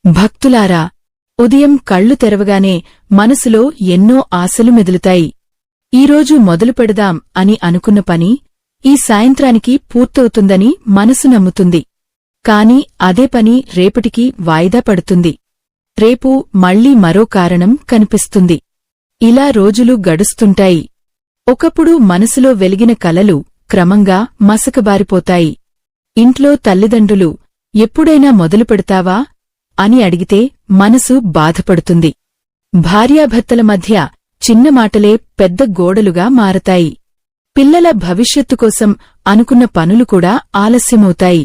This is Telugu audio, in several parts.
భక్తులారా, ఉదయం కళ్ళు తెరవగానే మనసులో ఎన్నో ఆశలు మెదులుతాయి. ఈరోజు మొదలుపెడదాం అని అనుకున్న పని ఈ సాయంత్రానికి పూర్తవుతుందని మనసు నమ్ముతుంది. కాని అదే పని రేపటికి వాయిదా పడుతుంది. రేపు మళ్లీ మరో కారణం కనిపిస్తుంది. ఇలా రోజులు గడుస్తుంటాయి. ఒకప్పుడు మనసులో వెలిగిన కలలు క్రమంగా మసకబారిపోతాయి. ఇంట్లో తల్లిదండ్రులు ఎప్పుడైనా మొదలుపెడతావా అని అడిగితే మనసు బాధపడుతుంది. భార్యాభర్తల మధ్య చిన్న మాటలే పెద్ద గోడలుగా మారతాయి. పిల్లల భవిష్యత్తు కోసం అనుకున్న పనులు కూడా ఆలస్యమవుతాయి.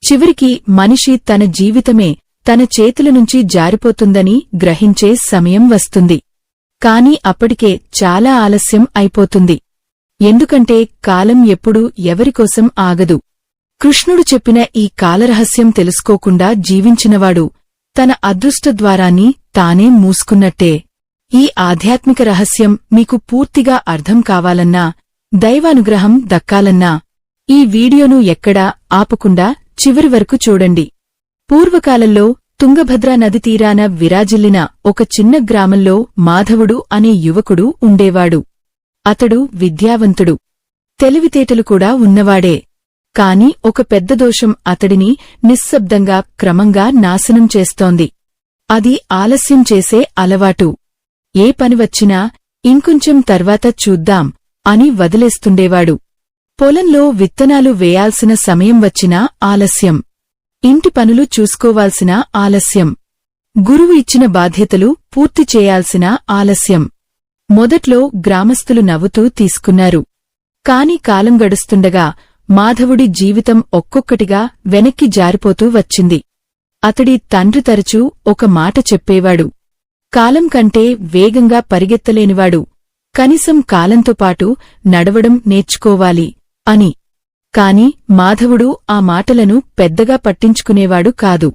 చివరికి మనిషి తన జీవితమే తన చేతుల నుంచి జారిపోతుందని గ్రహించే సమయం వస్తుంది. కాని అప్పటికే చాలా ఆలస్యం అయిపోతుంది. ఎందుకంటే కాలం ఎప్పుడూ ఎవరికోసం ఆగదు. కృష్ణుడు చెప్పిన ఈ కాలరహస్యం తెలుసుకోకుండా జీవించినవాడు తన అదృష్టద్వారాన్ని తానే మూసుకున్నట్టే. ఈ ఆధ్యాత్మిక రహస్యం మీకు పూర్తిగా అర్థం కావాలన్నా, దైవానుగ్రహం దక్కాలన్నా ఈ వీడియోను ఎక్కడా ఆపకుండా చివరి వరకు చూడండి. పూర్వకాలంలో తుంగభద్రా నది తీరాన విరాజిల్లిన ఒక చిన్న గ్రామంలో మాధవుడు అనే యువకుడు ఉండేవాడు. అతడు విద్యావంతుడు, తెలివితేటలు కూడా ఉన్నవాడే. కాని ఒక పెద్ద దోషం అతడిని నిశ్శబ్దంగా క్రమంగా నాశనం చేస్తోంది. అది ఆలస్యం చేసే అలవాటు. ఏ పని వచ్చినా ఇంకొంచెం తర్వాత చూద్దాం అని వదిలేస్తుండేవాడు. పొలంలో విత్తనాలు వేయాల్సిన సమయం వచ్చినా ఆలస్యం. ఇంటి పనులు చూసుకోవాల్సిన ఆలస్యం. గురువు ఇచ్చిన బాధ్యతలు పూర్తి చేయాల్సిన ఆలస్యం. మొదట్లో గ్రామస్థులు నవ్వుతూ తీసుకున్నారు. కాని కాలం గడుస్తుండగా మాధవుడి జీవితం ఒక్కొక్కటిగా వెనక్కి జారిపోతూ వచ్చింది. అతడి తండ్రి తరచూ ఒక మాట చెప్పేవాడు. కాలం కంటే వేగంగా పరిగెత్తలేనివాడు కనీసం కాలంతో పాటు నడవడం నేర్చుకోవాలి అని. కాని మాధవుడు ఆ మాటలను పెద్దగా పట్టించుకునేవాడు కాదు.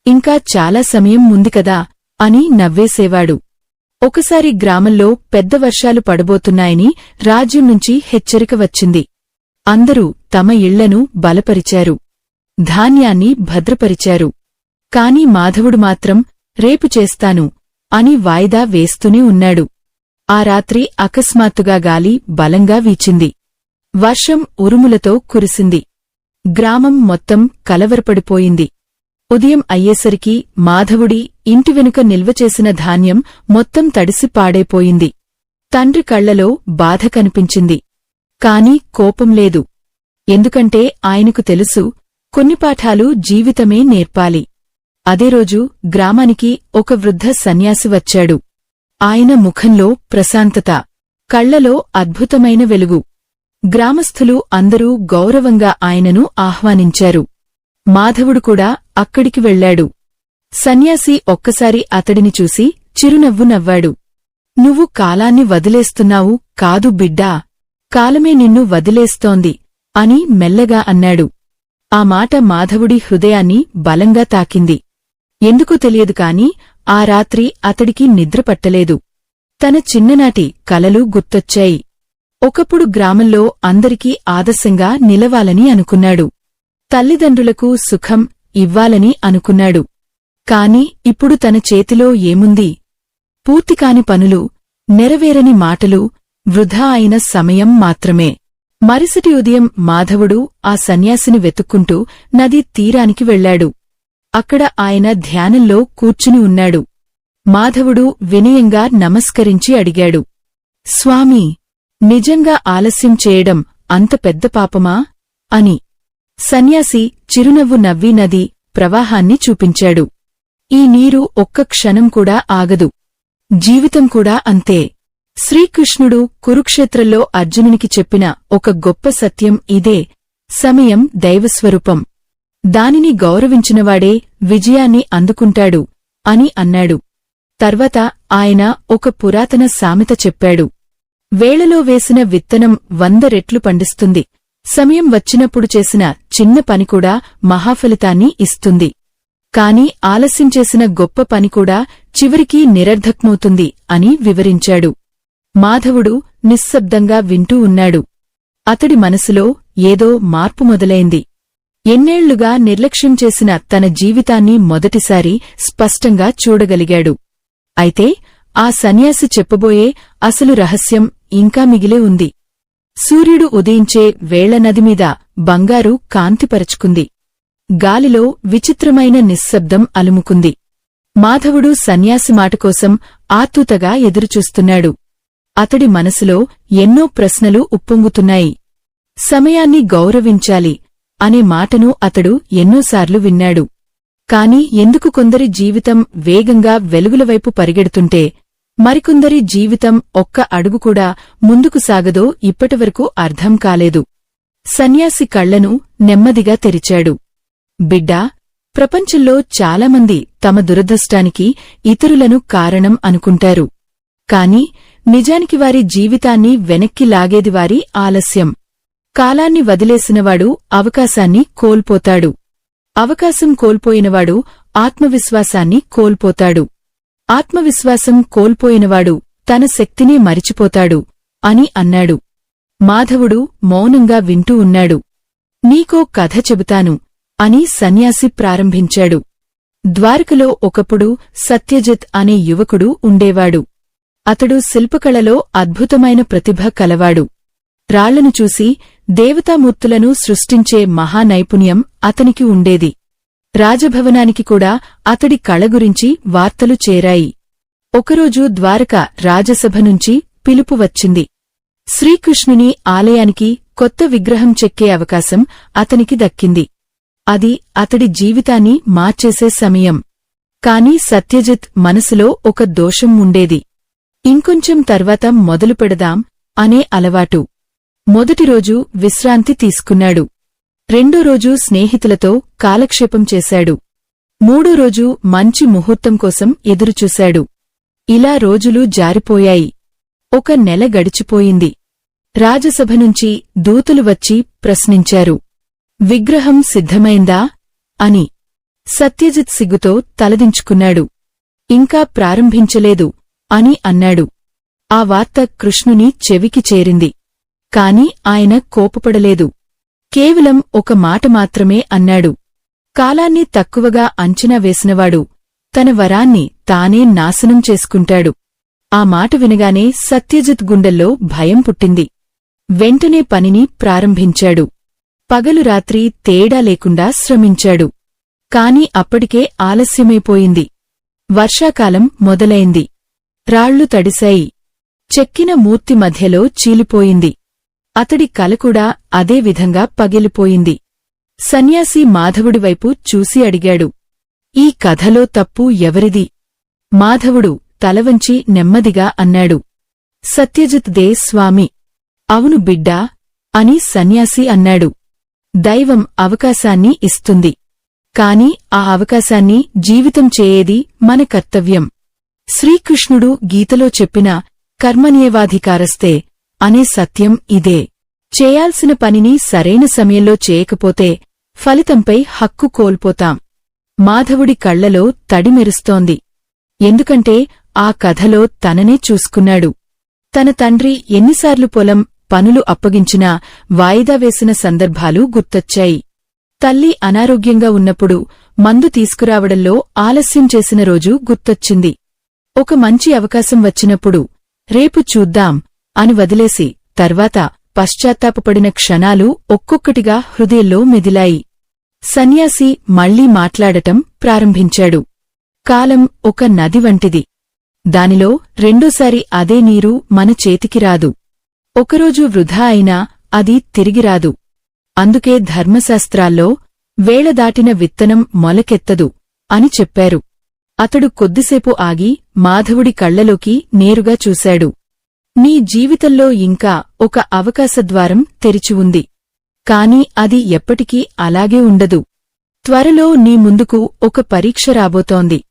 ఇంకా చాలా సమయం ఉంది కదా అని నవ్వేసేవాడు. ఒకసారి గ్రామంలో పెద్ద వర్షాలు పడబోతున్నాయని రాజ్యం నుంచి హెచ్చరిక వచ్చింది. అందరూ తమ ఇళ్లను బలపరిచారు, ధాన్యాన్ని భద్రపరిచారు. కాని మాధవుడు మాత్రం రేపు చేస్తాను అని వాయిదా వేస్తూనే ఉన్నాడు. ఆ రాత్రి అకస్మాత్తుగా గాలి బలంగా వీచింది. వర్షం ఉరుములతో కురిసింది. గ్రామం మొత్తం కలవరపడిపోయింది. ఉదయం అయ్యేసరికి మాధవుడి ఇంటి వెనుక నిల్వచేసిన ధాన్యం మొత్తం తడిసి పాడైపోయింది. తండ్రి కళ్లలో బాధ కనిపించింది. కాని కోపం లేదు. ఎందుకంటే ఆయనకు తెలుసు, కొన్ని పాఠాలు జీవితమే నేర్పాలి. అదే రోజు గ్రామానికి ఒక వృద్ధ సన్యాసి వచ్చాడు. ఆయన ముఖంలో ప్రశాంతత, కళ్లలో అద్భుతమైన వెలుగు. గ్రామస్థులు అందరూ గౌరవంగా ఆయనను ఆహ్వానించారు. మాధవుడు కూడా అక్కడికి వెళ్లాడు. సన్యాసి ఒక్కసారి అతడిని చూసి చిరునవ్వు నవ్వాడు. నువ్వు కాలాన్ని వదిలేస్తున్నావు కాదు బిడ్డా, కాలమే నిన్ను వదిలేస్తోంది అని మెల్లగా అన్నాడు. ఆ మాట మాధవుడి హృదయాన్ని బలంగా తాకింది. ఎందుకో తెలియదు కాని ఆ రాత్రి అతడికి నిద్రపట్టలేదు. తన చిన్ననాటి కలలు గుర్తొచ్చాయి. ఒకప్పుడు గ్రామంలో అందరికీ ఆదర్శంగా నిలవాలని అనుకున్నాడు. తల్లిదండ్రులకు సుఖం ఇవ్వాలని అనుకున్నాడు. కాని ఇప్పుడు తన చేతిలో ఏముంది? పూర్తికాని పనులు, నెరవేరని మాటలు, వృధా అయిన సమయం మాత్రమే. మరుసటి ఉదయం మాధవుడు ఆ సన్యాసిని వెతుక్కుంటూ నదీ తీరానికి వెళ్లాడు. అక్కడ ఆయన ధ్యానంలో కూర్చుని ఉన్నాడు. మాధవుడు వినయంగా నమస్కరించి అడిగాడు, స్వామీ, నిజంగా ఆలస్యం చేయడం అంత పెద్ద పాపమా అని. సన్యాసి చిరునవ్వు నవ్వి నది ప్రవాహాన్ని చూపించాడు. ఈ నీరు ఒక్క క్షణం కూడా ఆగదు. జీవితం కూడా అంతే. శ్రీకృష్ణుడు కురుక్షేత్రంలో అర్జునునికి చెప్పిన ఒక గొప్ప సత్యం ఇదే: సమయం దైవస్వరూపం. దానిని గౌరవించినవాడే విజయాన్ని అందుకుంటాడు అని అన్నాడు. తర్వాత ఆయన ఒక పురాతన సామెత చెప్పాడు. వేళలో వేసిన విత్తనం 100 రెట్లు పండిస్తుంది. సమయం వచ్చినప్పుడు చేసిన చిన్న పని కూడా మహాఫలితాన్ని ఇస్తుంది. కాని ఆలస్యం చేసిన గొప్ప పని కూడా చివరికి నిరర్ధకమవుతుంది అని వివరించాడు. మాధవుడు నిశ్శబ్దంగా వింటూ ఉన్నాడు. అతడి మనసులో ఏదో మార్పు మొదలైంది. ఎన్నేళ్లుగా నిర్లక్ష్యం చేసిన తన జీవితాన్ని మొదటిసారి స్పష్టంగా చూడగలిగాడు. అయితే ఆ సన్యాసి చెప్పబోయే అసలు రహస్యం ఇంకా మిగిలే ఉంది. సూర్యుడు ఉదయించే వేళ నదిమీద బంగారు కాంతిపరచుకుంది. గాలిలో విచిత్రమైన నిశ్శబ్దం అలుముకుంది. మాధవుడు సన్యాసి మాటకోసం ఆతృతగా ఎదురుచూస్తున్నాడు. అతడి మనసులో ఎన్నో ప్రశ్నలు ఉప్పొంగుతున్నాయి. సమయాన్ని గౌరవించాలి అనే మాటను అతడు ఎన్నోసార్లు విన్నాడు. కాని ఎందుకు కొందరి జీవితం వేగంగా వెలుగులవైపు పరిగెడుతుంటే మరికొందరి జీవితం ఒక్క అడుగు కూడా ముందుకు సాగదో ఇప్పటివరకు అర్థం కాలేదు. సన్యాసి కళ్లను నెమ్మదిగా తెరిచాడు. బిడ్డా, ప్రపంచంలో చాలామంది తమ దురదృష్టానికి ఇతరులను కారణం అనుకుంటారు. కాని నిజానికి వారి జీవితాన్ని వెనక్కి లాగేది వారి ఆలస్యం. కాలాన్ని వదిలేసినవాడు అవకాశాన్ని కోల్పోతాడు. అవకాశం కోల్పోయినవాడు ఆత్మవిశ్వాసాన్ని కోల్పోతాడు. ఆత్మవిశ్వాసం కోల్పోయినవాడు తన శక్తినే మరిచిపోతాడు అని అన్నాడు. మాధవుడు మౌనంగా వింటూ ఉన్నాడు. నీకో కథ చెబుతాను అని సన్యాసి ప్రారంభించాడు. ద్వారకలో ఒకప్పుడు సత్యజిత్ అనే యువకుడు ఉండేవాడు. అతడు శిల్పకళలో అద్భుతమైన ప్రతిభ కలవాడు. రాళ్లను చూసి దేవతామూర్తులను సృష్టించే మహానైపుణ్యం అతనికి ఉండేది. రాజభవనానికి కూడా అతడి కళ గురించి వార్తలు చేరాయి. ఒకరోజు ద్వారక రాజసభ నుంచి పిలుపు వచ్చింది. శ్రీకృష్ణుని ఆలయానికి కొత్త విగ్రహం చెక్కే అవకాశం అతనికి దక్కింది. అది అతడి జీవితాన్ని మార్చేసే సమయం. కాని సత్యజిత్ మనసులో ఒక దోషం ఉండేది. ఇంకొంచెం తర్వాత మొదలు పెడదాం అనే అలవాటు. మొదటి రోజు విశ్రాంతి తీసుకున్నాడు. రెండో రోజు స్నేహితులతో కాలక్షేపం చేశాడు. మూడో రోజు మంచి ముహూర్తం కోసం ఎదురుచూశాడు. ఇలా రోజులు జారిపోయాయి. ఒక నెల గడిచిపోయింది. రాజసభ నుంచి దూతలు వచ్చి ప్రశ్నించారు, విగ్రహం సిద్ధమైందా అని. సత్యజిత్ సిగ్గుతో తలదించుకున్నాడు. ఇంకా ప్రారంభించలేదు అని అన్నాడు. ఆ వార్త కృష్ణుని చెవికి చేరింది. కాని ఆయన కోపపడలేదు. కేవలం ఒక మాట మాత్రమే అన్నాడు. కాలాన్ని తక్కువగా అంచనా వేసినవాడు తన వరాన్ని తానే నాశనం చేసుకుంటాడు. ఆ మాట వినగానే సత్యజిత్ గుండెల్లో భయం పుట్టింది. వెంటనే పనిని ప్రారంభించాడు. పగలు రాత్రి తేడా లేకుండా శ్రమించాడు. కాని అప్పటికే ఆలస్యమైపోయింది. వర్షాకాలం మొదలైంది. రాళ్లు తడిశాయి. చెక్కిన మూర్తి మధ్యలో చీలిపోయింది. అతడి కల కూడా అదే విధంగా పగిలిపోయింది. సన్యాసి మాధవుడివైపు చూసి అడిగాడు, ఈ కథలో తప్పు ఎవరిది? మాధవుడు తలవంచి నెమ్మదిగా అన్నాడు, సత్యజిత్ దే స్వామి. అవును బిడ్డా అని సన్యాసి అన్నాడు. దైవం అవకాశాన్ని ఇస్తుంది. కాని ఆ అవకాశాన్ని జీవితం చేయేది మన కర్తవ్యం. శ్రీకృష్ణుడు గీతలో చెప్పిన కర్మణ్యేవాధికారస్తే అనే సత్యం ఇదే. చేయాల్సిన పనిని సరైన సమయంలో చేయకపోతే ఫలితంపై హక్కు కోల్పోతాం. మాధవుడి కళ్లలో తడి మెరుస్తోంది. ఎందుకంటే ఆ కథలో తననే చూసుకున్నాడు. తన తండ్రి ఎన్నిసార్లు పొలం పనులు అప్పగించినా వాయిదా వేసిన సందర్భాలు గుర్తొచ్చాయి. తల్లి అనారోగ్యంగా ఉన్నప్పుడు మందు తీసుకురావడంలో ఆలస్యం చేసిన రోజు గుర్తొచ్చింది. ఒక మంచి అవకాశం వచ్చినప్పుడు రేపు చూద్దాం అని వదిలేసి తర్వాత పశ్చాత్తాపపడిన క్షణాలు ఒక్కొక్కటిగా హృదయంలో మెదిలాయి. సన్యాసి మళ్లీ మాట్లాడటం ప్రారంభించాడు. కాలం ఒక నది వంటిది. దానిలో రెండోసారి అదే నీరు మన చేతికి రాదు. ఒకరోజు వృధా అయినా అది తిరిగిరాదు. అందుకే ధర్మశాస్త్రాల్లో వేళ దాటిన విత్తనం మొలకెత్తదు అని చెప్పారు. అతడు కొద్దిసేపు ఆగి మాధవుడి కళ్లలోకి నేరుగా చూశాడు. నీ జీవితంలో ఇంకా ఒక అవకాశద్వారం తెరిచి ఉంది. కాని అది ఎప్పటికీ అలాగే ఉండదు. త్వరలో నీ ముందుకు ఒక పరీక్ష రాబోతోంది.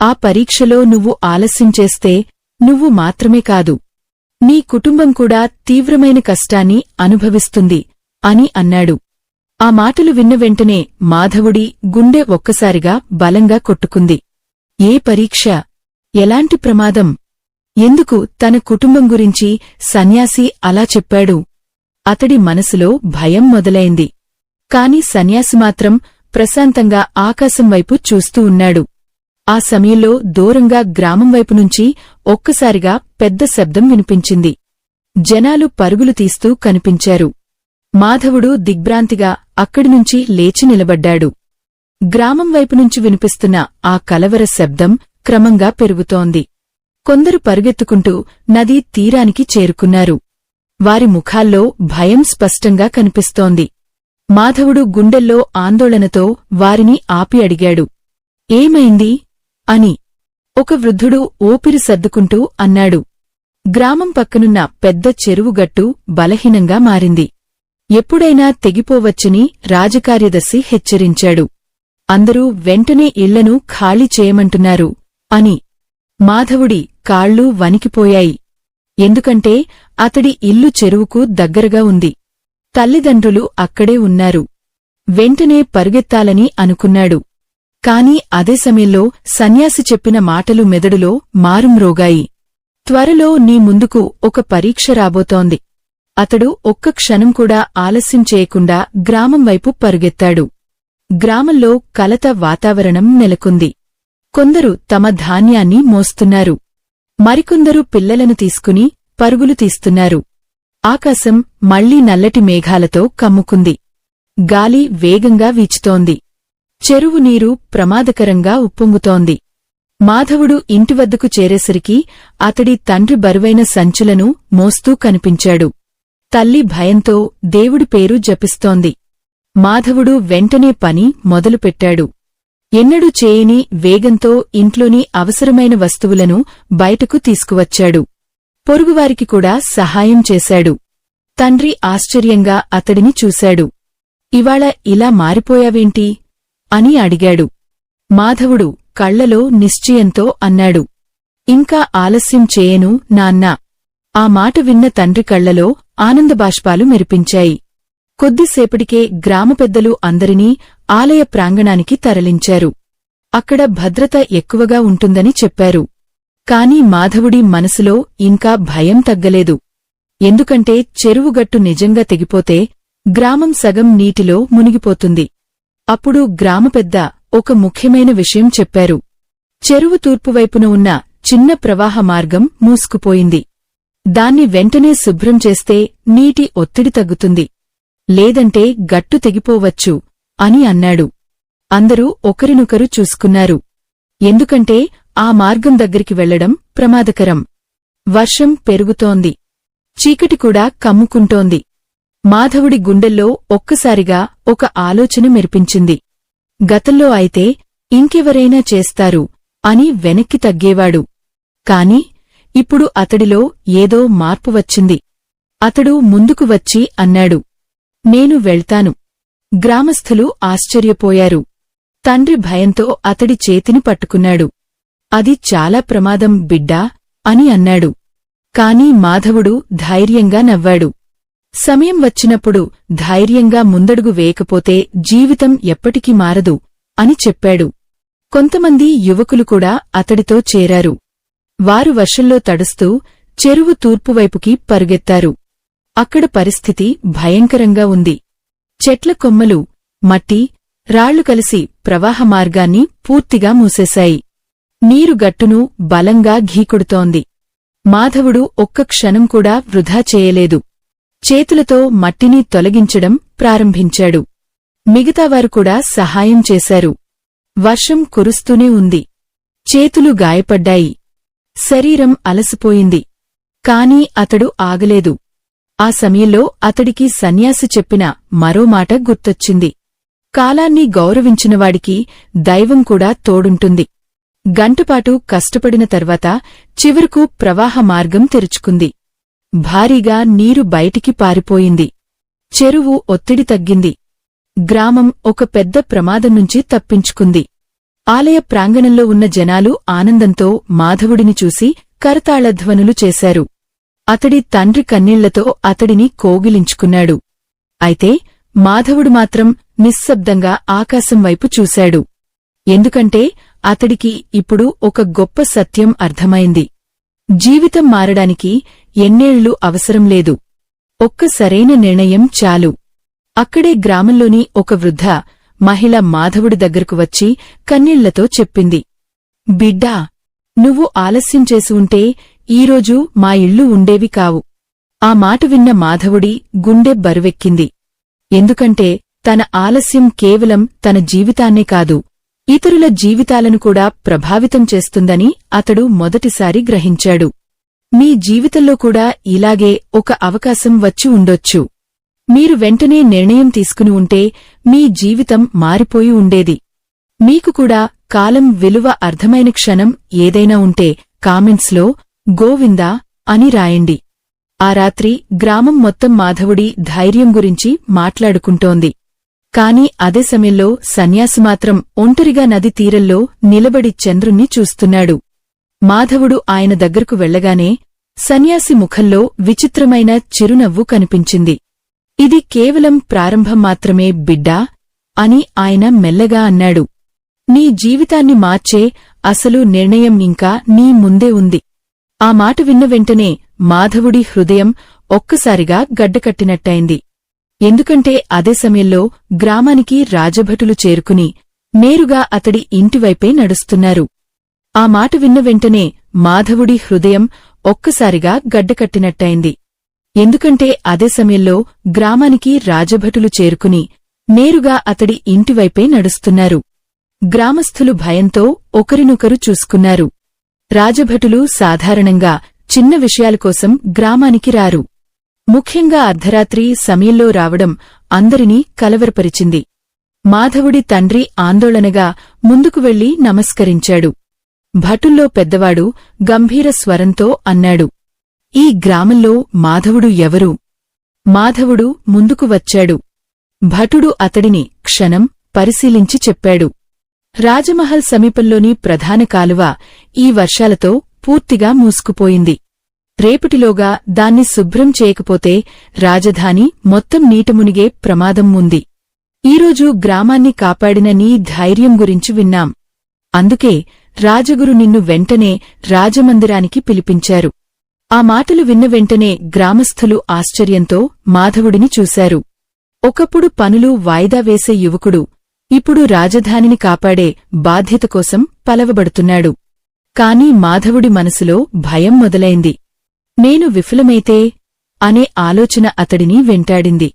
ఆ పరీక్షలో నువ్వు ఆలస్యం చేస్తే నువ్వు మాత్రమే కాదు, నీ కుటుంబం కూడా తీవ్రమైన కష్టాన్ని అనుభవిస్తుంది అని అన్నాడు. ఆ మాటలు విన్న వెంటనే మాధవుడి గుండె ఒక్కసారిగా బలంగా కొట్టుకుంది. ఏ పరీక్ష? ఎలాంటి ప్రమాదం? ఎందుకు తన కుటుంబం గురించి సన్యాసి అలా చెప్పాడు? అతడి మనసులో భయం మొదలైంది. కాని సన్యాసి మాత్రం ప్రశాంతంగా ఆకాశం వైపు చూస్తూ ఉన్నాడు. ఆ సమయంలో దూరంగా గ్రామం వైపునుంచి ఒక్కసారిగా పెద్ద శబ్దం వినిపించింది. జనాలు పరుగులు తీస్తూ కనిపించారు. మాధవుడు దిగ్భ్రాంతిగా అక్కడినుంచి లేచి నిలబడ్డాడు. గ్రామం వైపునుంచి వినిపిస్తున్న ఆ కలవర శబ్దం క్రమంగా పెరుగుతోంది. కొందరు పరుగెత్తుకుంటూ నదీ తీరానికి చేరుకున్నారు. వారి ముఖాల్లో భయం స్పష్టంగా కనిపిస్తోంది. మాధవుడు గుండెల్లో ఆందోళనతో వారిని ఆపి అడిగాడు, ఏమైంది అని. ఒక వృద్ధుడు ఊపిరి సర్దుకుంటూ అన్నాడు, గ్రామం పక్కనున్న పెద్ద చెరువుగట్టు బలహీనంగా మారింది. ఎప్పుడైనా తెగిపోవచ్చని రాజకార్యదర్శి హెచ్చరించాడు. అందరూ వెంటనే ఇళ్లను ఖాళీ చేయమంటున్నారు అని. మాధవుడి కాళ్ళు వణికిపోయాయి. ఎందుకంటే అతడి ఇల్లు చెరువుకు దగ్గరగా ఉంది. తల్లిదండ్రులు అక్కడే ఉన్నారు. వెంటనే పరుగెత్తాలని అనుకున్నాడు. కాని అదే సమయంలో సన్యాసి చెప్పిన మాటలు మెదడులో మారుమ్రోగాయి. త్వరలో నీ ముందుకు ఒక పరీక్ష రాబోతోంది. అతడు ఒక్క క్షణం కూడా ఆలస్యం చేయకుండా గ్రామం వైపు పరుగెత్తాడు. గ్రామంలో కలత వాతావరణం నెలకొంది. కొందరు తమ ధాన్యాన్ని మోస్తున్నారు. మరికొందరు పిల్లలను తీసుకుని పరుగులు తీస్తున్నారు. ఆకాశం మళ్లీ నల్లటి మేఘాలతో కమ్ముకుంది. గాలి వేగంగా వీచుతోంది. చెరువు నీరు ప్రమాదకరంగా ఉప్పొంగుతోంది. మాధవుడు ఇంటివద్దకు చేరేసరికి అతడి తండ్రి బరువైన సంచులను మోస్తూ కనిపించాడు. తల్లి భయంతో దేవుడి పేరు జపిస్తోంది. మాధవుడు వెంటనే పని మొదలుపెట్టాడు. ఎన్నడూ చేయని వేగంతో ఇంట్లోని అవసరమైన వస్తువులను బయటకు తీసుకువచ్చాడు. పొరుగువారికి కూడా సహాయం చేశాడు. తండ్రి ఆశ్చర్యంగా అతడిని చూశాడు. ఇవాళ ఇలా మారిపోయావేంటి అని అడిగాడు. మాధవుడు కళ్లలో నిశ్చయంతో అన్నాడు, ఇంకా ఆలస్యం చేయను నాన్నా. ఆ మాట విన్న తండ్రి కళ్లలో ఆనందబాష్పాలు మెరిపించాయి. కొద్దిసేపటికే గ్రామ పెద్దలు అందరినీ ఆలయ ప్రాంగణానికి తరలించారు. అక్కడ భద్రత ఎక్కువగా ఉంటుందని చెప్పారు. కాని మాధవుడి మనసులో ఇంకా భయం తగ్గలేదు. ఎందుకంటే చెరువుగట్టు నిజంగా తెగిపోతే గ్రామం సగం నీటిలో మునిగిపోతుంది. అప్పుడు గ్రామ పెద్ద ఒక ముఖ్యమైన విషయం చెప్పారు. చెరువు తూర్పువైపున ఉన్న చిన్న ప్రవాహ మార్గం మూసుకుపోయింది. దాన్ని వెంటనే శుభ్రం చేస్తే నీటి ఒత్తిడి తగ్గుతుంది. లేదంటే గట్టు తెగిపోవచ్చు అని అన్నాడు. అందరూ ఒకరినొకరు చూసుకున్నారు. ఎందుకంటే ఆ మార్గం దగ్గరికి వెళ్లడం ప్రమాదకరం. వర్షం పెరుగుతోంది. చీకటి కూడా కమ్ముకుంటోంది. మాధవుడి గుండెల్లో ఒక్కసారిగా ఒక ఆలోచన మెరిపించింది. గతంలో అయితే ఇంకెవరైనా చేస్తారు అని వెనక్కి తగ్గేవాడు. కాని ఇప్పుడు అతడిలో ఏదో మార్పు వచ్చింది. అతడు ముందుకు వచ్చి అన్నాడు, నేను వెళ్తాను. గ్రామస్థులు ఆశ్చర్యపోయారు. తండ్రి భయంతో అతడి చేతిని పట్టుకున్నాడు. అది చాలా ప్రమాదం బిడ్డా అని అన్నాడు. కాని మాధవుడు ధైర్యంగా నవ్వాడు. సమయం వచ్చినప్పుడు ధైర్యంగా ముందడుగు వేయకపోతే జీవితం ఎప్పటికీ మారదు అని చెప్పాడు. కొంతమంది యువకులు కూడా అతడితో చేరారు. వారు వర్షంలో తడుస్తూ చెరువు తూర్పువైపుకి పరుగెత్తారు. అక్కడ పరిస్థితి భయంకరంగా ఉంది. చెట్ల కొమ్మలు, మట్టి, రాళ్లు కలిసి ప్రవాహ మార్గాన్ని పూర్తిగా మూసేశాయి. నీరు గట్టును బలంగా ఘీకొడుతోంది. మాధవుడు ఒక్క క్షణం కూడా వృధా చేయలేదు. చేతులతో మట్టిని తొలగించడం ప్రారంభించాడు. మిగతావారు కూడా సహాయం చేశారు. వర్షం కురుస్తూనే ఉంది. చేతులు గాయపడ్డాయి. శరీరం అలసిపోయింది. కాని అతడు ఆగలేదు. ఆ సమయంలో అతడికి సన్యాసి చెప్పిన మరో మాట గుర్తొచ్చింది. కాలాన్ని గౌరవించినవాడికి దైవం కూడా తోడుంటుంది. గంటపాటు కష్టపడిన తర్వాత చివరకు ప్రవాహ మార్గం తెరుచుకుంది. భారీగా నీరు బయటికి పారిపోయింది. చెరువు ఒత్తిడి తగ్గింది. గ్రామం ఒక పెద్ద ప్రమాదం నుంచి తప్పించుకుంది. ఆలయ ప్రాంగణంలో ఉన్న జనాలు ఆనందంతో మాధవుడిని చూసి కరతాళధ్వనులు చేశారు. అతడి తండ్రి కన్నీళ్లతో అతడిని కోగిలించుకున్నాడు. అయితే మాధవుడు మాత్రం నిశ్శబ్దంగా ఆకాశం వైపు చూశాడు. ఎందుకంటే అతడికి ఇప్పుడు ఒక గొప్ప సత్యం అర్థమైంది. జీవితం మారడానికి ఎన్నేళ్లు అవసరం లేదు. ఒక్క సరైన నిర్ణయం చాలు. అక్కడే గ్రామంలోని ఒక వృద్ధ మహిళ మాధవుడి దగ్గరకు వచ్చి కన్నీళ్లతో చెప్పింది, బిడ్డా, నువ్వు ఆలస్యం చేసి ఉంటే ఈరోజు మా ఇళ్ళు ఉండేవి కావు. ఆ మాట విన్న మాధవుడి గుండె బరువెక్కింది. ఎందుకంటే తన ఆలస్యం కేవలం తన జీవితాన్నే కాదు, ఇతరుల జీవితాలను కూడా ప్రభావితం చేస్తుందని అతడు మొదటిసారి గ్రహించాడు. మీ జీవితంలో కూడా ఇలాగే ఒక అవకాశం వచ్చి ఉండొచ్చు. మీరు వెంటనే నిర్ణయం తీసుకుని ఉంటే మీ జీవితం మారిపోయి ఉండేది. మీకు కూడా కాలం విలువ అర్థమైన క్షణం ఏదైనా ఉంటే కామెంట్స్లో గోవిందా అని రాయండి. ఆ రాత్రి గ్రామం మొత్తం మాధవుడి ధైర్యం గురించి మాట్లాడుకుంటోంది. కాని అదే సమయంలో సన్యాసి మాత్రం ఒంటరిగా నది తీరంలో నిలబడి చంద్రుణ్ణి చూస్తున్నాడు. మాధవుడు ఆయన దగ్గరకు వెళ్లగానే సన్యాసి ముఖంలో విచిత్రమైన చిరునవ్వు కనిపించింది. ఇది కేవలం ప్రారంభం మాత్రమే బిడ్డా అని ఆయన మెల్లగా అన్నాడు. నీ జీవితాన్ని మార్చే అసలు నిర్ణయం ఇంకా నీ ముందే ఉంది. ఆ మాట విన్న వెంటనే మాధవుడి హృదయం ఒక్కసారిగా గడ్డకట్టినట్టయింది. ఎందుకంటే అదే సమయంలో గ్రామానికి రాజభటులు చేరుకుని నేరుగా అతడి ఇంటివైపే నడుస్తున్నారు. ఆ మాట విన్న వెంటనే మాధవుడి హృదయం ఒక్కసారిగా గడ్డకట్టినట్టయింది. ఎందుకంటే అదే సమయంలో గ్రామానికి రాజభటులు చేరుకుని నేరుగా అతడి ఇంటివైపే నడుస్తున్నారు. గ్రామస్థులు భయంతో ఒకరినొకరు చూసుకున్నారు. రాజభటులు సాధారణంగా చిన్న విషయాల కోసం గ్రామానికి రారు. ముఖ్యంగా అర్ధరాత్రి సమయంలో రావడం అందరినీ కలవరపరిచింది. మాధవుడి తండ్రి ఆందోళనగా ముందుకు వెళ్లి నమస్కరించాడు. భటుల్లో పెద్దవాడు గంభీర స్వరంతో అన్నాడు, ఈ గ్రామంలో మాధవుడు ఎవరు? మాధవుడు ముందుకు వచ్చాడు. భటుడు అతడిని క్షణం పరిశీలించి చెప్పాడు, రాజమహల్ సమీపంలోని ప్రధాన కాలువ ఈ వర్షాలతో పూర్తిగా మూసుకుపోయింది. రేపటిలోగా దాన్ని శుభ్రం చేయకపోతే రాజధాని మొత్తం నీటమునిగే ప్రమాదం ఉంది. ఈరోజు గ్రామాన్ని కాపాడిన నీ ధైర్యం గురించి విన్నాం. అందుకే రాజగురు నిన్ను వెంటనే రాజమందిరానికి పిలిపించారు. ఆ మాటలు విన్న వెంటనే గ్రామస్థులు ఆశ్చర్యంతో మాధవుడిని చూశారు. ఒకప్పుడు పనులు వాయిదా వేసే యువకుడు ఇప్పుడు రాజధానిని కాపాడే బాధ్యత కోసం పలవబడుతున్నాడు. కాని మాధవుడి మనసులో భయం మొదలైంది. నేను విఫలమైతే అనే ఆలోచన అతడిని వెంటాడింది.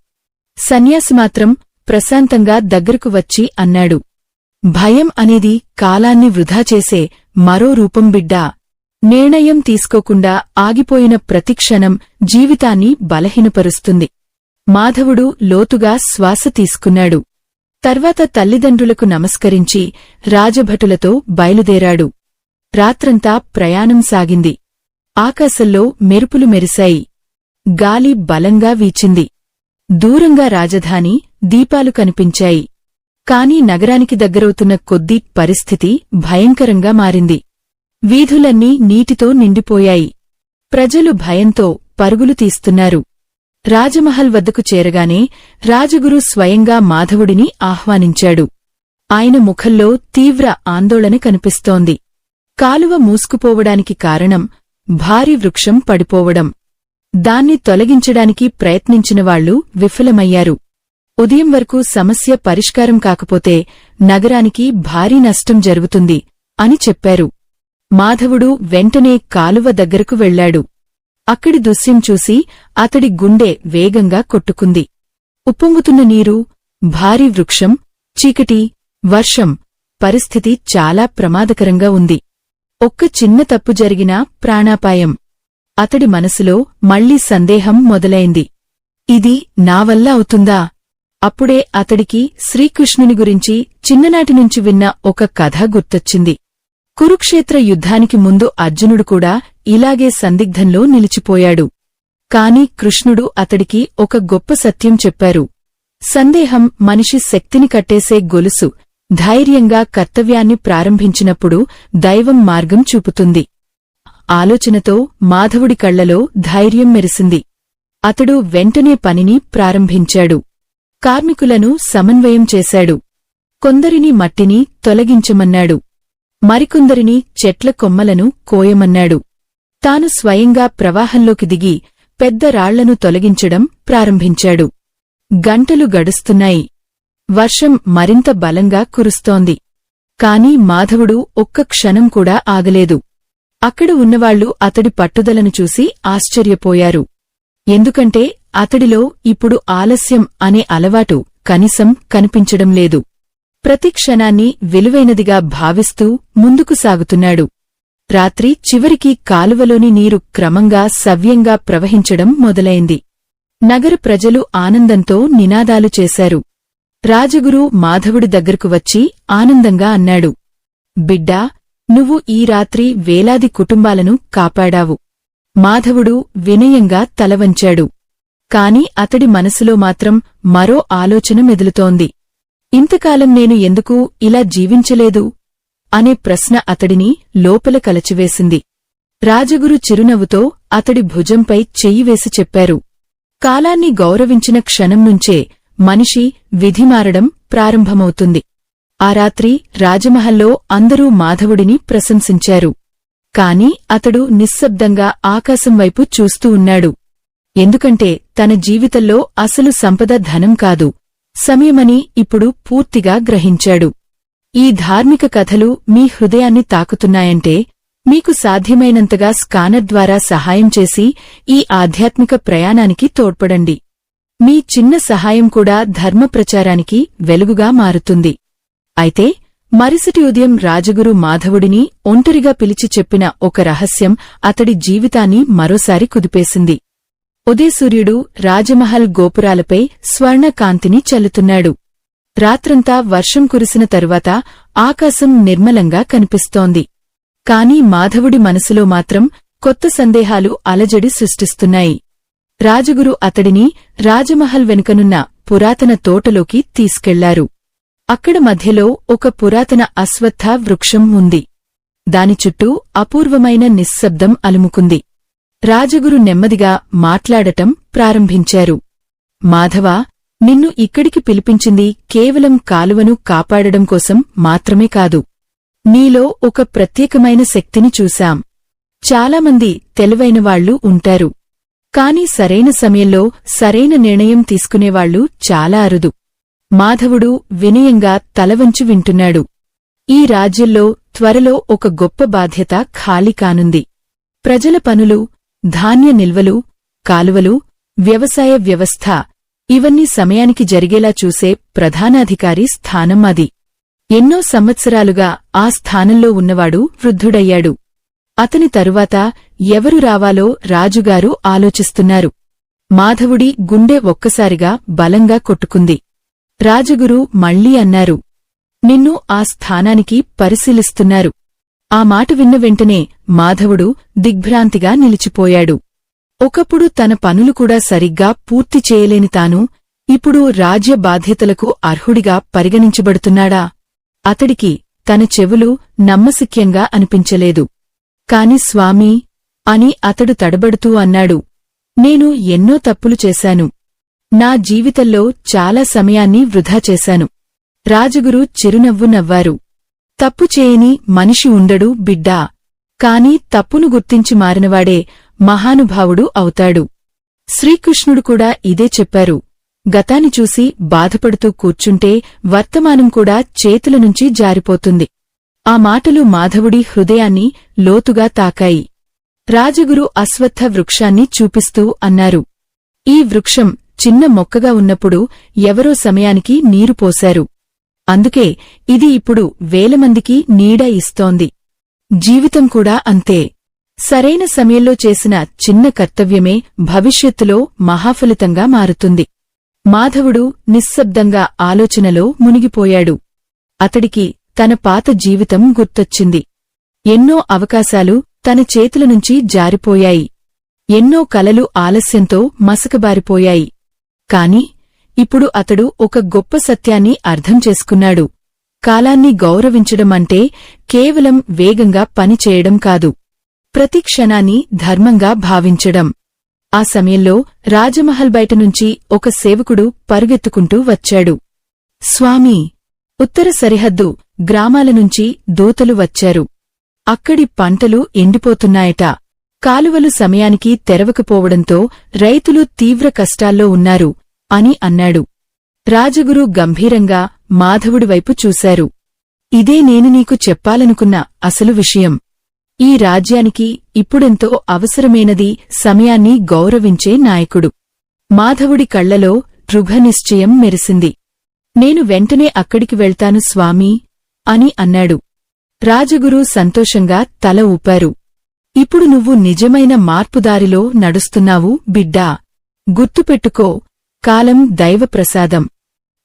సన్యాసి మాత్రం ప్రశాంతంగా దగ్గరకు వచ్చి అన్నాడు, భయం అనేది కాలాన్ని వృధా చేసే మరో రూపం బిడ్డా. నిర్ణయం తీసుకోకుండా ఆగిపోయిన ప్రతిక్షణం జీవితాన్ని బలహీనపరుస్తుంది. మాధవుడు లోతుగా శ్వాస తీసుకున్నాడు. తర్వాత తల్లిదండ్రులకు నమస్కరించి రాజభటులతో బయలుదేరాడు. రాత్రంతా ప్రయాణం సాగింది. ఆకాశంలో మెరుపులు మెరిశాయి. గాలి బలంగా వీచింది. దూరంగా రాజధాని దీపాలు కనిపించాయి. కాని నగరానికి దగ్గరవుతున్న కొద్దీ పరిస్థితి భయంకరంగా మారింది. వీధులన్నీ నీటితో నిండిపోయాయి. ప్రజలు భయంతో పరుగులు తీస్తున్నారు. రాజమహల్ వద్దకు చేరగానే రాజగురు స్వయంగా మాధవుడిని ఆహ్వానించాడు. ఆయన ముఖంలో తీవ్ర ఆందోళన కనిపిస్తోంది. కాలువ మూసుకుపోవడానికి కారణం భారీ వృక్షం పడిపోవడం. దాన్ని తొలగించడానికి ప్రయత్నించినవాళ్లు విఫలమయ్యారు. ఉదయం వరకు సమస్య పరిష్కారం కాకపోతే నగరానికి భారీ నష్టం జరుగుతుంది అని చెప్పారు. మాధవుడు వెంటనే కాలువ దగ్గరకు వెళ్లాడు. అక్కడి దృశ్యం చూసి అతడి గుండె వేగంగా కొట్టుకుంది. ఉప్పొంగుతున్న నీరు, భారీ వృక్షం, చీకటి, వర్షం. పరిస్థితి చాలా ప్రమాదకరంగా ఉంది. ఒక్క చిన్న తప్పు జరిగినా ప్రాణాపాయం. అతడి మనసులో మళ్లీ సందేహం మొదలైంది. ఇది నా వల్ల అవుతుందా? అప్పుడే అతడికి శ్రీకృష్ణుని గురించి చిన్ననాటినుంచి విన్న ఒక కథ గుర్తొచ్చింది. కురుక్షేత్ర యుద్ధానికి ముందు అర్జునుడు కూడా ఇలాగే సందిగ్ధంలో నిలిచిపోయాడు. కాని కృష్ణుడు అతడికి ఒక గొప్ప సత్యం చెప్పారు. సందేహం మనిషి శక్తిని కట్టేసే గొలుసు. ధైర్యంగా కర్తవ్యాన్ని ప్రారంభించినప్పుడు దైవం మార్గం చూపుతుంది. ఆలోచనతో మాధవుడి కళ్లలో ధైర్యం మెరిసింది. అతడు వెంటనే పనిని ప్రారంభించాడు. కార్మికులను సమన్వయం చేశాడు. కొందరిని మట్టిని తొలగించమన్నాడు. మరికొందరిని చెట్ల కొమ్మలను కోయమన్నాడు. తాను స్వయంగా ప్రవాహంలోకి దిగి పెద్ద రాళ్లను తొలగించడం ప్రారంభించాడు. గంటలు గడుస్తున్నాయి. వర్షం మరింత బలంగా కురుస్తోంది. కాని మాధవుడు ఒక్క క్షణం కూడా ఆగలేదు. అక్కడ ఉన్నవాళ్లు అతడి పట్టుదలను చూసి ఆశ్చర్యపోయారు. ఎందుకంటే అతడిలో ఇప్పుడు ఆలస్యం అనే అలవాటు కనీసం కనిపించడం లేదు. ప్రతి క్షణాన్ని విలువైనదిగా భావిస్తూ ముందుకు సాగుతున్నాడు. రాత్రి చివరికి కాలువలోని నీరు క్రమంగా సవ్యంగా ప్రవహించడం మొదలైంది. నగర ప్రజలు ఆనందంతో నినాదాలు చేశారు. రాజగురు మాధవుడి దగ్గరకు వచ్చి ఆనందంగా అన్నాడు, బిడ్డా, నువ్వు ఈ రాత్రి వేలాది కుటుంబాలను కాపాడావు. మాధవుడు వినయంగా తలవంచాడు. కాని అతడి మనసులో మాత్రం మరో ఆలోచన మెదులుతోంది. ఇంతకాలం నేను ఎందుకు ఇలా జీవించలేదు అనే ప్రశ్న అతడిని లోపల కలచివేసింది. రాజగురు చిరునవ్వుతో అతడి భుజంపై చెయ్యివేసి చెప్పారు, కాలాన్ని గౌరవించిన క్షణం నుంచే మనిషి విధిమారడం ప్రారంభమవుతుంది. ఆ రాత్రి రాజమహల్లో అందరూ మాధవుడిని ప్రశంసించారు. కాని అతడు నిశ్శబ్దంగా ఆకాశం వైపు చూస్తూ ఉన్నాడు. ఎందుకంటే తన జీవితంలో అసలు సంపద ధనం కాదు, సమయమని ఇప్పుడు పూర్తిగా గ్రహించాడు. ఈ ధార్మిక కథలు మీ హృదయాన్ని తాకుతున్నాయంటే మీకు సాధ్యమైనంతగా స్కానర్ ద్వారా సహాయం చేసి ఈ ఆధ్యాత్మిక ప్రయాణానికి తోడ్పడండి. మీ చిన్న సహాయం కూడా ధర్మ ప్రచారానికి వెలుగుగా మారుతుంది. అయితే మరుసటి ఉదయం రాజగురు మాధవుడిని ఒంటరిగా పిలిచి చెప్పిన ఒక రహస్యం అతడి జీవితాన్ని మరోసారి కుదిపేసింది. ఉదయసూర్యుడు రాజమహల్ గోపురాలపై స్వర్ణకాంతిని చల్లుతున్నాడు. రాత్రంతా వర్షం కురిసిన తరువాత ఆకాశం నిర్మలంగా కనిపిస్తోంది. కాని మాధవుడి మనసులో మాత్రం కొత్త సందేహాలు అలజడి సృష్టిస్తున్నాయి. రాజగురు అతడిని రాజమహల్ వెనుకనున్న పురాతన తోటలోకి తీసుకెళ్లారు. అక్కడ మధ్యలో ఒక పురాతన అశ్వత్థ వృక్షం ఉంది. దాని చుట్టూ అపూర్వమైన నిశ్శబ్దం అలుముకుంది. రాజగురు నెమ్మదిగా మాట్లాడటం ప్రారంభించారు. మాధవా, నిన్ను ఇక్కడికి పిలిపించింది కేవలం కాలువను కాపాడడం కోసం మాత్రమే కాదు. నీలో ఒక ప్రత్యేకమైన శక్తిని చూశాం. చాలామంది తెలివైనవాళ్లు ఉంటారు. కాని సరైన సమయంలో సరైన నిర్ణయం తీసుకునేవాళ్లు చాలా అరుదు. మాధవుడు వినయంగా తలవంచి వింటున్నాడు. ఈ రాజ్యంలో త్వరలో ఒక గొప్ప బాధ్యత ఖాళీ కానుంది. ప్రజల పనులు, ధాన్య నిల్వలు, కాలువలు, వ్యవసాయ వ్యవస్థ ఇవన్నీ సమయానికి జరిగేలా చూసే ప్రధానాధికారి స్థానం అది. ఎన్నో సంవత్సరాలుగా ఆ స్థానంలో ఉన్నవాడు వృద్ధుడయ్యాడు. అతని తరువాత ఎవరు రావాలో రాజుగారు ఆలోచిస్తున్నారు. మాధవుడి గుండె ఒక్కసారిగా బలంగా కొట్టుకుంది. రాజగురు మళ్లీ అన్నారు, నిన్ను ఆ స్థానానికి పరిశీలిస్తున్నారు. ఆ మాట విన్న వెంటనే మాధవుడు దిగ్భ్రాంతిగా నిలిచిపోయాడు. ఒకప్పుడు తన పనులు కూడా సరిగ్గా పూర్తి చేయలేని తాను ఇప్పుడు రాజ్య బాధ్యతలకు అర్హుడిగా పరిగణించబడుతున్నాడా? అతడికి తన చెవులు నమ్మశక్యంగా అనిపించలేదు. కాని స్వామీ అని అతడు తడబడుతూ అన్నాడు, నేను ఎన్నో తప్పులు చేశాను. నా జీవితంలో చాలా సమయాన్ని వృధా చేశాను. రాజగురు చిరునవ్వు నవ్వారు. తప్పు చేయని మనిషి ఉండడు బిడ్డా, కాని తప్పును గుర్తించి మారినవాడే మహానుభావుడు అవుతాడు. శ్రీకృష్ణుడు కూడా ఇదే చెప్పారు. గతాన్ని చూసి బాధపడుతూ కూర్చుంటే వర్తమానం కూడా చేతుల నుంచి జారిపోతుంది. ఆ మాటలు మాధవుడి హృదయాన్ని లోతుగా తాకాయి. రాజగురు అశ్వత్థ వృక్షాన్ని చూపిస్తూ అన్నారు, ఈ వృక్షం చిన్న మొక్కగా ఉన్నప్పుడు ఎవరో సమయానికి నీరు పోశారు. అందుకే ఇది ఇప్పుడు వేలమందికి నీడ ఇస్తోంది. జీవితం కూడా అంతే. సరైన సమయంలో చేసిన చిన్న కర్తవ్యమే భవిష్యత్తులో మహాఫలితంగా మారుతుంది. మాధవుడు నిశ్శబ్దంగా ఆలోచనలో మునిగిపోయాడు. అతడికి తన పాత జీవితం గుర్తొచ్చింది. ఎన్నో అవకాశాలు తన చేతుల నుంచి జారిపోయాయి. ఎన్నో కలలు ఆలస్యంతో మసకబారిపోయాయి. కాని ఇప్పుడు అతడు ఒక గొప్ప సత్యాన్ని అర్థం చేసుకున్నాడు. కాలాన్ని గౌరవించడం అంటే కేవలం వేగంగా పనిచేయడం కాదు, ప్రతి క్షణాన్ని ధర్మంగా భావించడం. ఆ సమయంలో రాజమహల్ బయటనుంచి ఒక సేవకుడు పరుగెత్తుకుంటూ వచ్చాడు. స్వామీ, ఉత్తర సరిహద్దు గ్రామాలనుంచి దూతలు వచ్చారు. అక్కడి పంటలు ఎండిపోతున్నాయట. కాలువలు సమయానికి తెరవకపోవడంతో రైతులు తీవ్ర కష్టాల్లో ఉన్నారు. అని అన్నాడు. రాజగురు గంభీరంగా మాధవుడివైపు చూశారు. ఇదే నేను నీకు చెప్పాలనుకున్న అసలు విషయం. ఈ రాజ్యానికి ఇప్పుడెంతో అవసరమైనది సమయాన్ని గౌరవించే నాయకుడు. మాధవుడి కళ్లలో దృఢనిశ్చయం మెరిసింది. నేను వెంటనే అక్కడికి వెళ్తాను స్వామీ అని అన్నాడు. రాజగురు సంతోషంగా తల ఊపారు. ఇప్పుడు నువ్వు నిజమైన మార్పుదారిలో నడుస్తున్నావు బిడ్డా. గుర్తుపెట్టుకో, కాలం దైవప్రసాదం.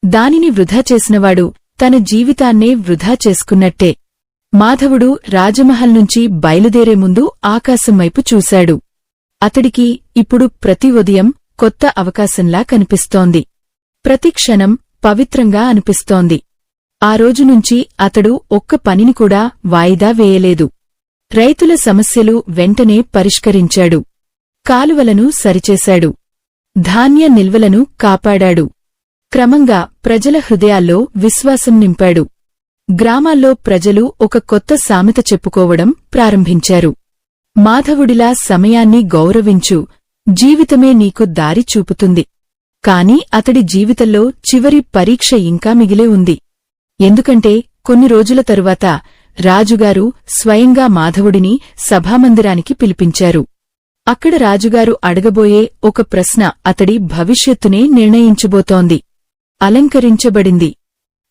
దానిని వృధా చేసినవాడు తన జీవితాన్నే వృధా చేసుకున్నట్టే. మాధవుడు రాజమహల్ నుంచి బయలుదేరే ముందు ఆకాశం వైపు చూశాడు. అతడికి ఇప్పుడు ప్రతి ఉదయం కొత్త అవకాశంలా కనిపిస్తోంది. ప్రతి క్షణం పవిత్రంగా అనిపిస్తోంది. ఆ రోజునుంచి అతడు ఒక్క పనిని కూడా వాయిదా వేయలేదు. రైతుల సమస్యలు వెంటనే పరిష్కరించాడు. కాలువలను సరిచేశాడు. ధాన్య నిల్వలను కాపాడాడు. క్రమంగా ప్రజల హృదయాల్లో విశ్వాసం నింపాడు. గ్రామాల్లో ప్రజలు ఒక కొత్త సామెత చెప్పుకోవడం ప్రారంభించారు. మాధవుడిలా సమయాన్ని గౌరవించు, జీవితమే నీకు దారి చూపుతుంది. కాని అతడి జీవితంలో చివరి పరీక్ష ఇంకా మిగిలే ఉంది. ఎందుకంటే కొన్ని రోజుల తరువాత రాజుగారు స్వయంగా మాధవుడిని సభామందిరానికి పిలిపించారు. అక్కడ రాజుగారు అడగబోయే ఒక ప్రశ్న అతడి భవిష్యత్తునే నిర్ణయించబోతోంది. అలంకరించబడింది.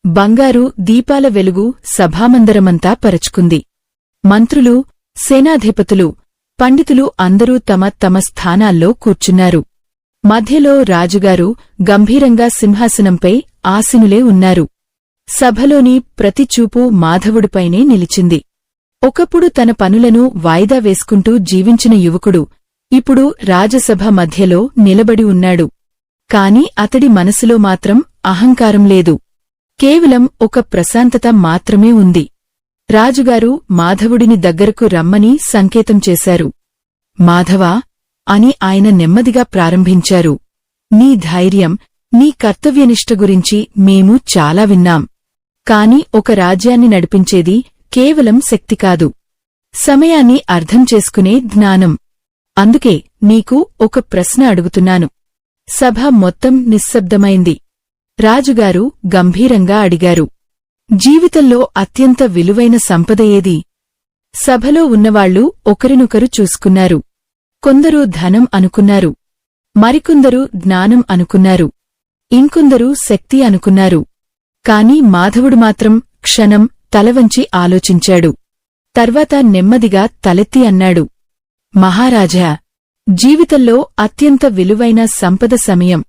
బంగారు దీపాల వెలుగు సభామందిరమంతా పరచుకుంది. మంత్రులు, సేనాధిపతులు, పండితులు అందరూ తమ తమ స్థానాల్లో కూర్చున్నారు. మధ్యలో రాజుగారు గంభీరంగా సింహాసనంపై ఆసీనులే ఉన్నారు. సభలోని ప్రతి చూపు మాధవుడిపైనే నిలిచింది. ఒకప్పుడు తన పనులను వాయిదా వేసుకుంటూ జీవించిన యువకుడు ఇప్పుడు రాజసభ మధ్యలో నిలబడి ఉన్నాడు. కాని అతడి మనసులో మాత్రం అహంకారం లేదు. కేవలం ఒక ప్రశాంతత మాత్రమే ఉంది. రాజుగారు మాధవుడిని దగ్గరకు రమ్మని సంకేతం చేశారు. మాధవా అని ఆయన నెమ్మదిగా ప్రారంభించారు. నీ ధైర్యం, నీ కర్తవ్యనిష్ట గురించి మేము చాలా విన్నాం. కాని ఒక రాజ్యాన్ని నడిపించేది కేవలం శక్తి కాదు, సమయాన్ని అర్థం చేసుకునే జ్ఞానం. అందుకే నీకు ఒక ప్రశ్న అడుగుతున్నాను. సభ మొత్తం నిశ్శబ్దమైంది. రాజుగారు గంభీరంగా అడిగారు. జీవితంలో అత్యంత విలువైన సంపద ఏది? సభలో ఉన్నవాళ్లు ఒకరినొకరు చూసుకున్నారు. కొందరు ధనం అనుకున్నారు. మరికొందరు జ్ఞానం అనుకున్నారు. ఇంకొందరు శక్తి అనుకున్నారు. కాని మాధవుడు మాత్రం క్షణం తలవంచి ఆలోచించాడు. తర్వాత నెమ్మదిగా తలెత్తి అన్నాడు. మహారాజా, జీవితంలో అత్యంత విలువైన సంపద సమయం.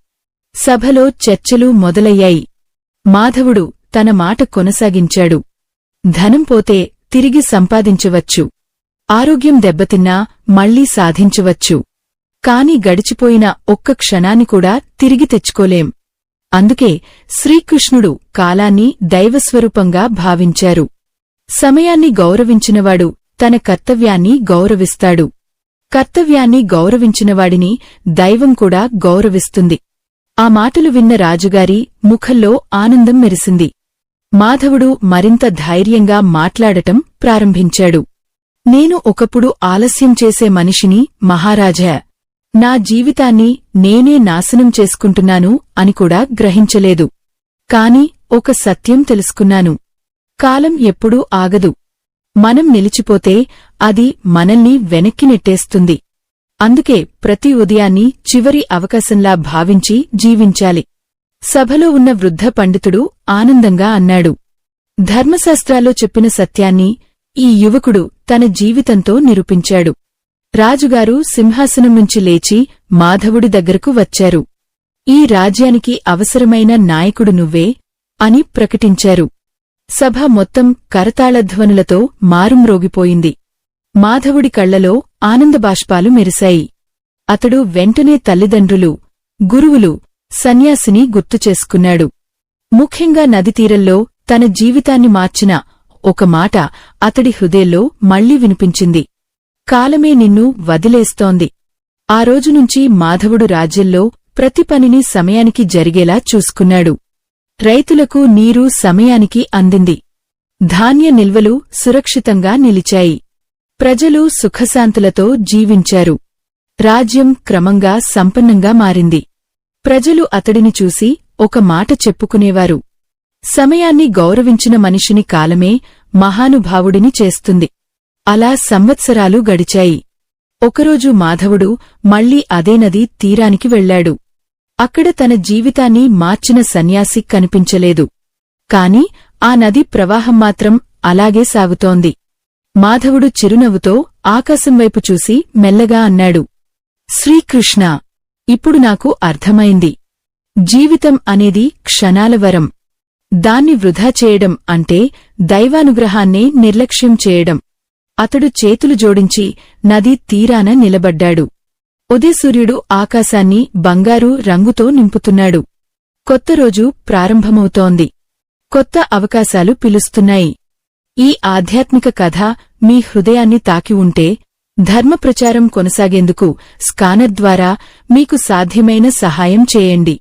సభలో చర్చలు మొదలయ్యాయి. మాధవుడు తన మాట కొనసాగించాడు. ధనం పోతే తిరిగి సంపాదించవచ్చు. ఆరోగ్యం దెబ్బతిన్నా మళ్లీ సాధించవచ్చు. కాని గడిచిపోయిన ఒక్క క్షణాన్ని కూడా తిరిగి తెచ్చుకోలేం. అందుకే శ్రీకృష్ణుడు కాలాన్ని దైవస్వరూపంగా భావించారు. సమయాన్ని గౌరవించినవాడు తన కర్తవ్యాన్ని గౌరవిస్తాడు. కర్తవ్యాన్ని గౌరవించినవాడిని దైవం కూడా గౌరవిస్తుంది. ఆ మాటలు విన్న రాజుగారి ముఖంలో ఆనందం మెరిసింది. మాధవుడు మరింత ధైర్యంగా మాట్లాడటం ప్రారంభించాడు. నేను ఒకప్పుడు ఆలస్యం చేసే మనిషిని మహారాజా. నా జీవితాన్ని నేనే నాశనం చేసుకుంటున్నాను అని కూడా గ్రహించలేదు. కాని ఒక సత్యం తెలుసుకున్నాను. కాలం ఎప్పుడూ ఆగదు. మనం నిలిచిపోతే అది మనల్ని వెనక్కి నెట్టేస్తుంది. అందుకే ప్రతి ఉదయాన్ని చివరి అవకాశంలా భావించి జీవించాలి. సభలో ఉన్న వృద్ధ పండితుడు ఆనందంగా అన్నాడు. ధర్మశాస్త్రాల్లో చెప్పిన సత్యాన్ని ఈ యువకుడు తన జీవితంతో నిరూపించాడు. రాజుగారు సింహాసనం నుంచి లేచి మాధవుడి దగ్గరకు వచ్చారు. ఈ రాజ్యానికి అవసరమైన నాయకుడు నువ్వే అని ప్రకటించారు. సభ మొత్తం కరతాళధ్వనులతో మారుమ్రోగిపోయింది. మాధవుడి కళ్లలో ఆనందబాష్పాలు మెరిశాయి. అతడు వెంటనే తల్లిదండ్రులు, గురువులు, సన్యాసిని గుర్తుచేసుకున్నాడు. ముఖ్యంగా నదితీరంలో తన జీవితాన్ని మార్చిన ఒక మాట అతడి హృదయంలో మళ్లీ వినిపించింది. కాలమే నిన్ను వదిలేస్తోంది. ఆ రోజునుంచి మాధవుడు రాజ్యంలో ప్రతి పనిని సమయానికి జరిగేలా చూసుకున్నాడు. రైతులకు నీరు సమయానికి అందింది. ధాన్య నిల్వలు సురక్షితంగా నిలిచాయి. ప్రజలు సుఖశాంతులతో జీవించారు. రాజ్యం క్రమంగా సంపన్నంగా మారింది. ప్రజలు అతడిని చూసి ఒక మాట చెప్పుకునేవారు. సమయాన్ని గౌరవించిన మనిషిని కాలమే మహానుభావుడిని చేస్తుంది. అలా సంవత్సరాలు గడిచాయి. ఒకరోజు మాధవుడు మళ్లీ అదే నదీ తీరానికి వెళ్లాడు. అక్కడ తన జీవితాన్ని మార్చిన సన్యాసి కనిపించలేదు. కాని ఆ నది ప్రవాహం మాత్రం అలాగే సాగుతోంది. మాధవుడు చిరునవ్వుతో ఆకాశంవైపు చూసి మెల్లగా అన్నాడు, శ్రీకృష్ణ, ఇప్పుడు నాకు అర్థమైంది. జీవితం అనేది క్షణాల వరం. దాన్ని వృధా చేయడం అంటే దైవానుగ్రహాన్నే నిర్లక్ష్యం చేయడం. అతడు చేతులు జోడించి నదీ తీరాన నిలబడ్డాడు. ఉదయసూర్యుడు ఆకాశాన్ని బంగారు రంగుతో నింపుతున్నాడు. కొత్త రోజు ప్రారంభమవుతోంది. కొత్త అవకాశాలు పిలుస్తున్నాయి. ఈ ఆధ్యాత్మిక కథ మీ హృదయాన్ని తాకి ఉంటే ధర్మప్రచారం కొనసాగేందుకు స్కానర్ ద్వారా మీకు సాధ్యమైన సహాయం చేయండి.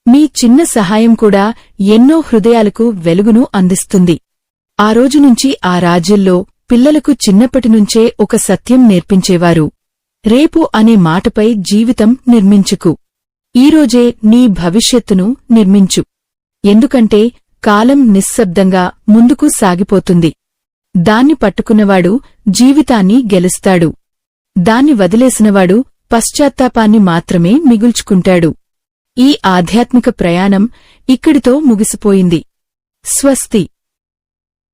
మీ చిన్న సహాయం కూడా ఎన్నో హృదయాలకు వెలుగును అందిస్తుంది. ఆ రోజునుంచి ఆ రాజ్యంలో పిల్లలకు చిన్నప్పటినుంచే ఒక సత్యం నేర్పించేవారు. రేపు అనే మాటపై జీవితం నిర్మించుకు. ఈరోజే నీ భవిష్యత్తును నిర్మించు. ఎందుకంటే కాలం నిశ్శబ్దంగా ముందుకు సాగిపోతుంది. దాన్ని పట్టుకున్నవాడు జీవితాన్ని గెలుస్తాడు. దాన్ని వదిలేసినవాడు పశ్చాత్తాపాన్ని మాత్రమే మిగుల్చుకుంటాడు. ఈ ఆధ్యాత్మిక ప్రయాణం ఇక్కడితో ముగిసిపోయింది. స్వస్తి.